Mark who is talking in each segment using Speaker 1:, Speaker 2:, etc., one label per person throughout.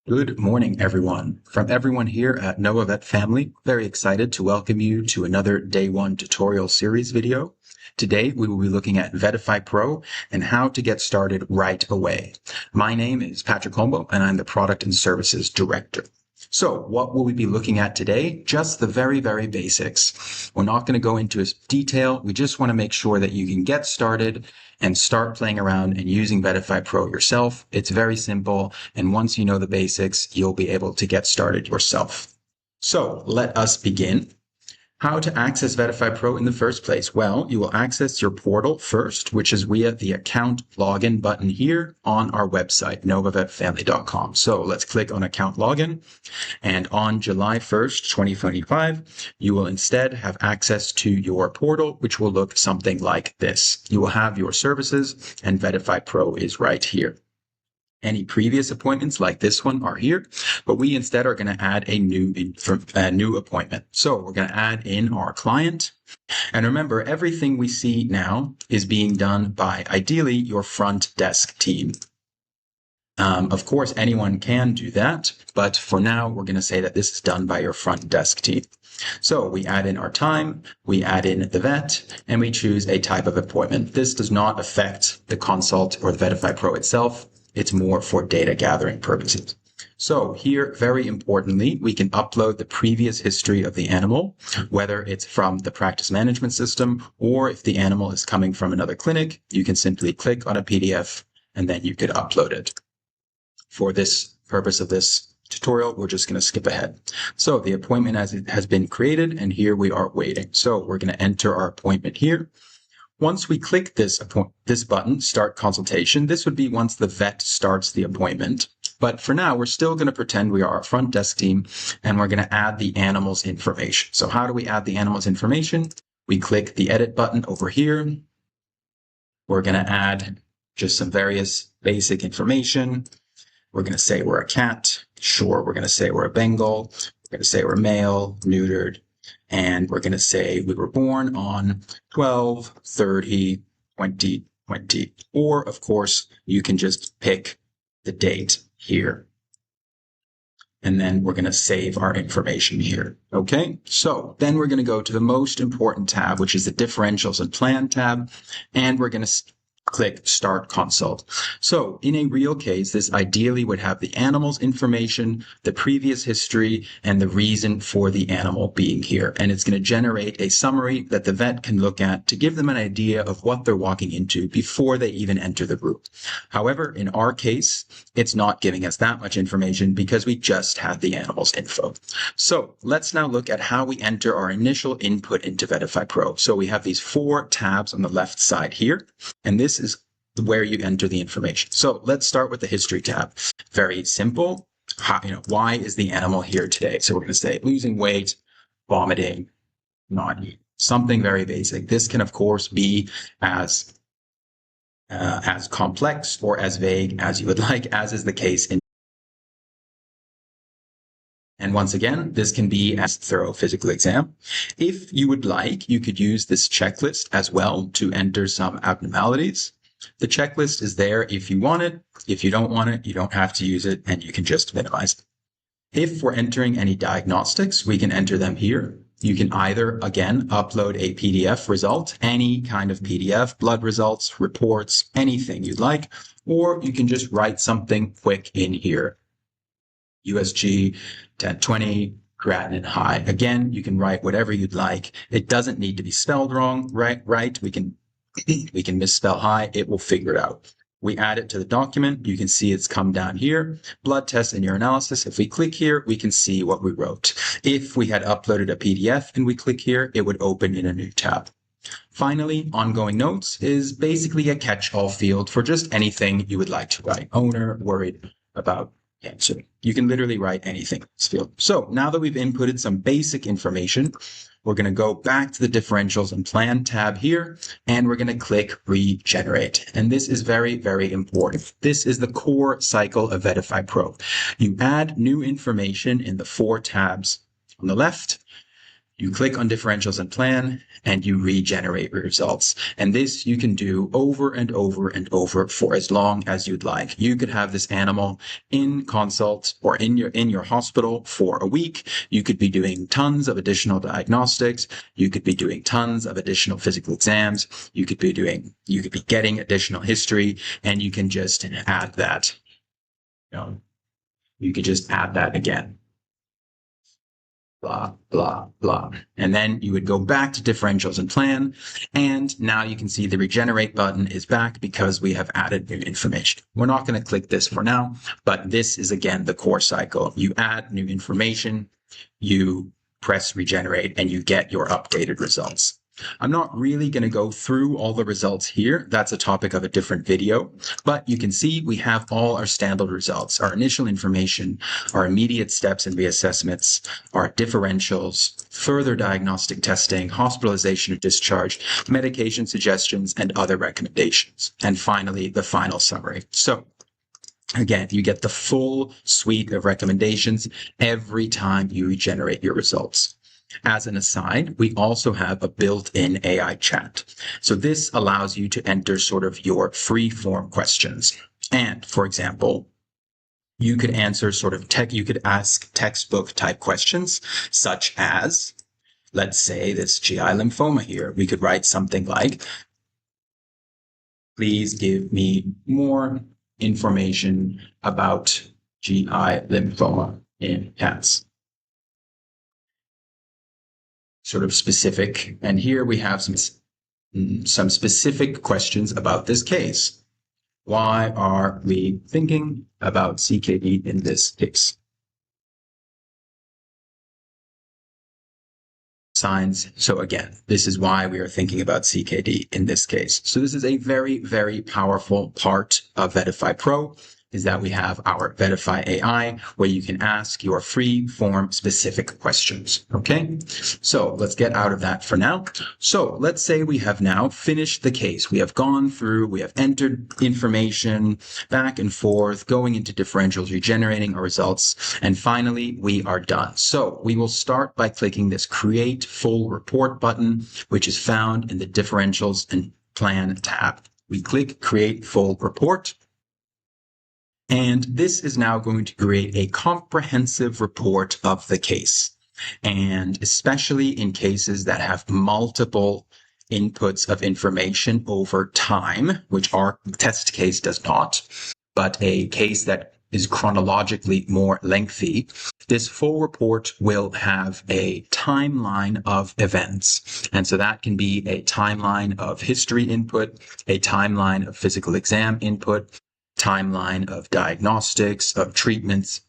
Speaker 1: Good morning, everyone. From everyone here at Noah Vet Family, very excited to welcome you to another Day 1 tutorial series video. Today, we will be looking at VetifyPro and how to get started right away. My name is Patrik Holmboe, and I'm the Product and Services Director. So what will we be looking at today? Just the very basics. We're not going to go into detail. We just want to make sure that you can get started and start playing around and using VetifyPro yourself. It's very simple. And once you know the basics, you'll be able to get started yourself. So let us begin. How to access VetifyPro in the first place? Well, you will access your portal first, which is via the account login button here on our website, novavetfamily.com. So let's click on account login. And on July 1st, 2025, you will instead have access to your portal, which will look something like this. You will have your services and VetifyPro is right here. Any previous appointments like this one are here, but we instead are going to add a new appointment. So we're going to add in our client. And remember, everything we see now is being done by ideally your front desk team. Of course, anyone can do that, but for now, we're going to say that this is done by your front desk team. So we add in our time, we add in the vet, and we choose a type of appointment. This does not affect the consult or the VetifyPro itself. It's more for data gathering purposes. So here, very importantly, we can upload the previous history of the animal, whether it's from the practice management system or if the animal is coming from another clinic, you can simply click on a PDF and then you could upload it. For this purpose of this tutorial, we're just going to skip ahead. So the appointment has been created and here we are waiting. So we're going to enter our appointment here. Once we click this button, Start Consultation, this would be once the vet starts the appointment. But for now, we're still going to pretend we are a front desk team, and we're going to add the animal's information. So how do we add the animal's information? We click the Edit button over here. We're going to add just some various basic information. We're going to say we're a cat. Sure, we're going to say we're a Bengal. We're going to say we're male, neutered. And we're going to say we were born on 12/30/2020. Or, of course, you can just pick the date here. And then we're going to save our information here. Okay, so then we're going to go to the most important tab, which is the Differentials and Plan tab. And we're going to click Start Consult. So in a real case, this ideally would have the animal's information, the previous history, and the reason for the animal being here. And it's going to generate a summary that the vet can look at to give them an idea of what they're walking into before they even enter the group. However, in our case, it's not giving us that much information because we just had the animal's info. So let's now look at how we enter our initial input into VetifyPro. So we have these 4 tabs on the left side here, and this is where you enter the information. So let's start with the history tab. Very simple. Why is the animal here today? So we're going to say losing weight, vomiting, not eating. Something very basic. This can, of course, be as complex or as vague as you would like, as is the case in. And once again, this can be a thorough physical exam. If you would like, you could use this checklist as well to enter some abnormalities. The checklist is there if you want it. If you don't want it, you don't have to use it and you can just minimize it. If we're entering any diagnostics, we can enter them here. You can either, again, upload a PDF result, any kind of PDF, blood results, reports, anything you'd like, or you can just write something quick in here. USG 1020, creatinine high. Again, you can write whatever you'd like. It doesn't need to be spelled wrong, right? We can misspell high. It will figure it out. We add it to the document. You can see it's come down here. Blood test and urinalysis. If we click here, we can see what we wrote. If we had uploaded a PDF and we click here, it would open in a new tab. Finally, ongoing notes is basically a catch-all field for just anything you would like to write. Owner, worried about cancer. You can literally write anything in this field. So now that we've inputted some basic information, we're going to go back to the Differentials and Plan tab here, and we're going to click Regenerate. And this is very important. This is the core cycle of VetifyPro. You add new information in the 4 tabs on the left. You click on differentials and plan, and you regenerate results. And this you can do over and over and over for as long as you'd like. You could have this animal in consult or in your hospital for a week. You could be doing tons of additional diagnostics. You could be doing tons of additional physical exams. You could be getting additional history, and you can just add that. You could just add that again. Blah, blah, blah. And then you would go back to differentials and plan. And now you can see the regenerate button is back because we have added new information. We're not going to click this for now, but this is again the core cycle. You add new information, you press regenerate, and you get your updated results. I'm not really going to go through all the results here. That's a topic of a different video, but you can see we have all our standard results, our initial information, our immediate steps and reassessments, our differentials, further diagnostic testing, hospitalization or discharge, medication suggestions, and other recommendations. And finally, the final summary. So again, you get the full suite of recommendations every time you regenerate your results. As an aside, we also have a built-in AI chat. So this allows you to enter sort of your free-form questions. And for example, you could answer you could ask textbook type questions, such as, let's say this GI lymphoma here. We could write something like, please give me more information about GI lymphoma in cats. Sort of specific. And here we have some specific questions about this case. Why are we thinking about CKD in this case? Signs. So again, this is why we are thinking about CKD in this case. So this is a very, very powerful part of VetifyPro, is that we have our Vetify AI where you can ask your free form specific questions. Okay, so let's get out of that for now. So let's say we have now finished the case. We have gone through, we have entered information back and forth, going into differentials, regenerating our results, and finally we are done. So we will start by clicking this Create Full Report button, which is found in the Differentials and Plan tab. We click Create Full Report. And this is now going to create a comprehensive report of the case. And especially in cases that have multiple inputs of information over time, which our test case does not, but a case that is chronologically more lengthy, this full report will have a timeline of events. And so that can be a timeline of history input, a timeline of physical exam input, timeline of diagnostics, of treatments,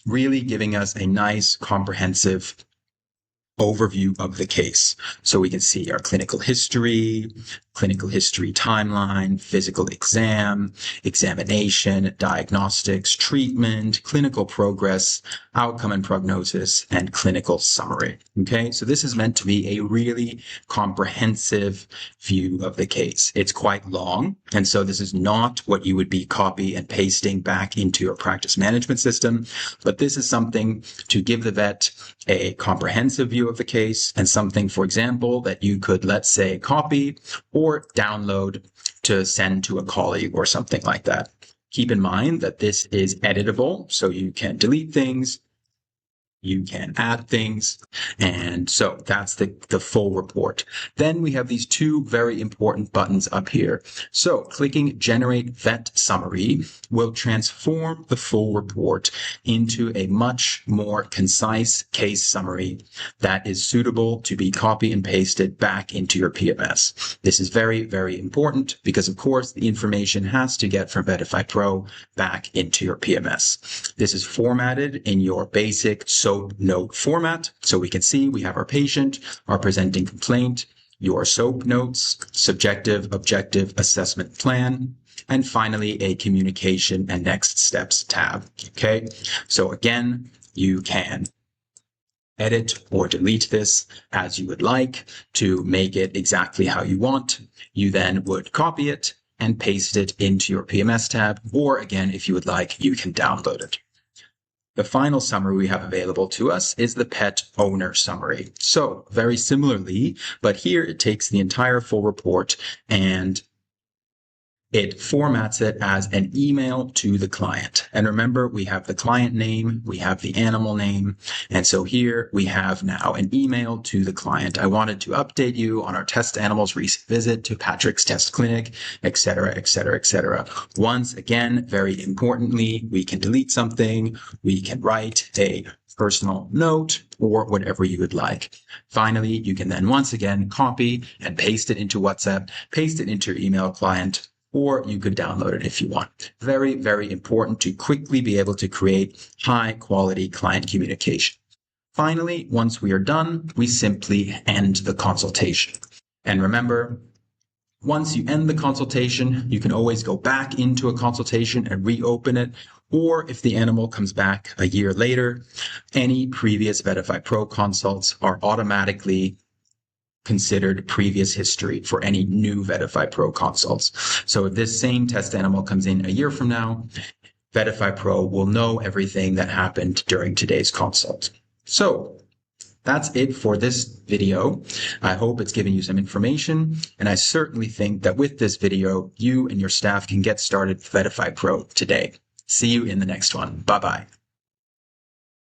Speaker 1: really giving us a nice comprehensive overview of the case. So we can see our clinical history timeline, physical exam, examination, diagnostics, treatment, clinical progress, outcome and prognosis, and clinical summary. Okay, so this is meant to be a really comprehensive view of the case. It's quite long, and so this is not what you would be copy and pasting back into your practice management system, but this is something to give the vet a comprehensive view of the case, and something, for example, that you could, let's say, copy or download to send to a colleague or something like that. Keep in mind that this is editable, so you can delete things, you can add things, and so that's the full report. Then we have these two very important buttons up here. So clicking Generate Vet Summary will transform the full report into a much more concise case summary that is suitable to be copy and pasted back into your PMS. This is very, very important because, of course, the information has to get from VetifyPro back into your PMS. This is formatted in your basic SOAP note format. So we can see we have our patient, our presenting complaint, your SOAP notes, subjective, objective assessment plan, and finally a communication and next steps tab. Okay, so again, you can edit or delete this as you would like to make it exactly how you want. You then would copy it and paste it into your PMS tab, or again, if you would like, you can download it. The final summary we have available to us is the pet owner summary. So very similarly, but here it takes the entire full report and it formats it as an email to the client. And remember, we have the client name, we have the animal name. And so here we have now an email to the client. I wanted to update you on our test animal's recent visit to Patrick's test clinic, etc., etc., etc. Once again, very importantly, we can delete something, we can write a personal note, or whatever you would like. Finally, you can then once again copy and paste it into WhatsApp, paste it into your email client, or you could download it if you want. Very, very important to quickly be able to create high quality client communication. Finally, once we are done, we simply end the consultation. And remember, once you end the consultation, you can always go back into a consultation and reopen it. Or if the animal comes back a year later, any previous VetifyPro consults are automatically considered previous history for any new VetifyPro consults. So if this same test animal comes in a year from now, VetifyPro will know everything that happened during today's consult. So that's it for this video. I hope it's given you some information, and I certainly think that with this video, you and your staff can get started with VetifyPro today. See you in the next one. Bye-bye.